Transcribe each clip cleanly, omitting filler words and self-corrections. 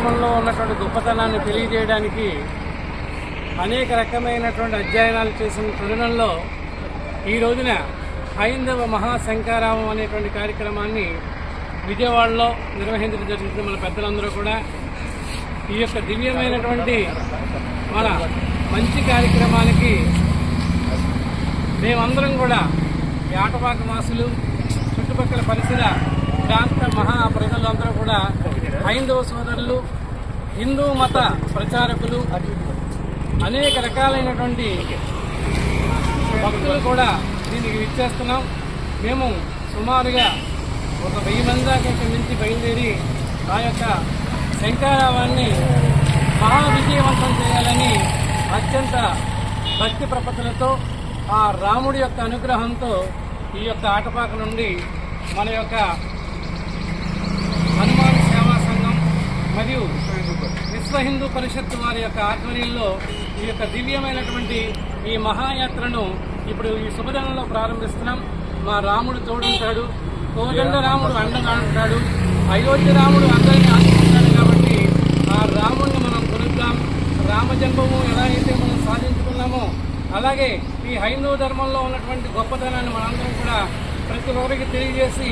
ధర్మంలో ఉన్నటువంటి గొప్పతనాన్ని తెలియజేయడానికి అనేక రకమైనటువంటి అధ్యయనాలు చేసిన తరుణంలో ఈ రోజున హైందవ మహాశంకారావం అనేటువంటి కార్యక్రమాన్ని విజయవాడలో నిర్వహించడం జరిగింది. మన పెద్దలందరూ కూడా ఈ యొక్క దివ్యమైనటువంటి మన మంచి కార్యక్రమానికి మేమందరం కూడా ఈ ఆటపాక వాసులు, చుట్టుపక్కల పరిసర ప్రాంత మహా ప్రజలందరూ కూడా హైందవ సోదరులు, హిందూ మత ప్రచారకులు, అనేక రకాలైనటువంటి భక్తులు కూడా దీనికి విచ్చేస్తున్నాం. మేము సుమారుగా 1000 మంది దాకా నుంచి బయలుదేరి ఆ యొక్క శంకారావాన్ని మహా విజయవంతం చేయాలని అత్యంత భక్తి ప్రపత్తులతో ఆ రాముడి యొక్క అనుగ్రహంతో ఈ యొక్క ఆటపాక నుండి మన యొక్క హనుమాన్ సేవా సంఘం మరియు విశ్వ హిందూ పరిషత్ వారి యొక్క ఆధ్వర్యంలో ఈ యొక్క దివ్యమైనటువంటి ఈ మహాయాత్రను ఇప్పుడు ఈ శుభదినంలో ప్రారంభిస్తున్నాం. మా రాముడు తోడుంటాడు, కోదండ రాముడు అండగా ఉంటాడు, అయోధ్య రాముడు అందరినీ ఆశిస్తున్నాడు. కాబట్టి ఆ రాముడిని మనం కొలుద్దాం. రామజన్మము ఎలా అయితే మనం సాధించుకున్నామో అలాగే ఈ హైందవ ధర్మంలో ఉన్నటువంటి గొప్పతనాన్ని మనందరం కూడా ప్రతి ఒక్కరికి తెలియజేసి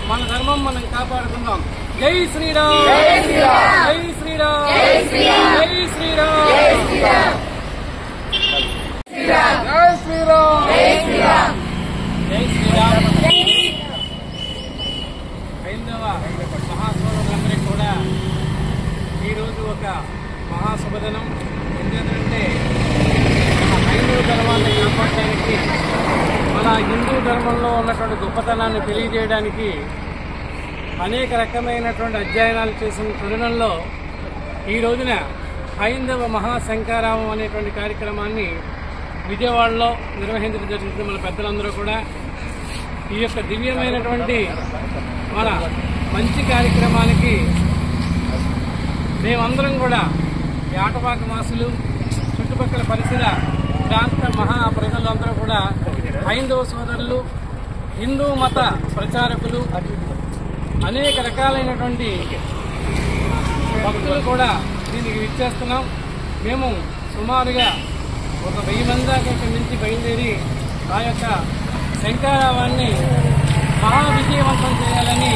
మన ధర్మం మనం కాపాడుకుందాం. జై శ్రీరామ్, జై శ్రీరామ్, జై శ్రీరామ్, జై శ్రీరామ్, జై శ్రీరామ్, జై శ్రీరామ్, జై శ్రీరామ్, జై శ్రీరామ్. హైందవ మహాసోదరులందరికీ కూడా ఈరోజు ఒక మహాశుభదినం. ఎందుకంటే మన హైందవ ధర్మాన్ని కాపాడడానికి, మన హిందూ ధర్మంలో ఉన్నటువంటి గొప్పతనాన్ని తెలియజేయడానికి అనేక రకమైనటువంటి అధ్యయనాలు చేసిన తరుణంలో ఈ రోజున హైందవ మహాశంకారావం అనేటువంటి కార్యక్రమాన్ని విజయవాడలో నిర్వహించడం జరిగింది. మన పెద్దలందరూ కూడా ఈ యొక్క దివ్యమైనటువంటి మన మంచి కార్యక్రమానికి మేమందరం కూడా ఈ ఆటపాక వాసులు, చుట్టుపక్కల పరిసర ప్రాంత మహా ప్రజలందరూ కూడా హైందవ సోదరులు, హిందూ మత ప్రచారకులు, అనేక రకాలైనటువంటి భక్తులు కూడా దీనికి విచ్చేస్తున్నాం. మేము సుమారుగా 1000 మంది దాకా నుంచి బయలుదేరి ఆ యొక్క శంకారావాన్ని మహా విజయవంతం చేయాలని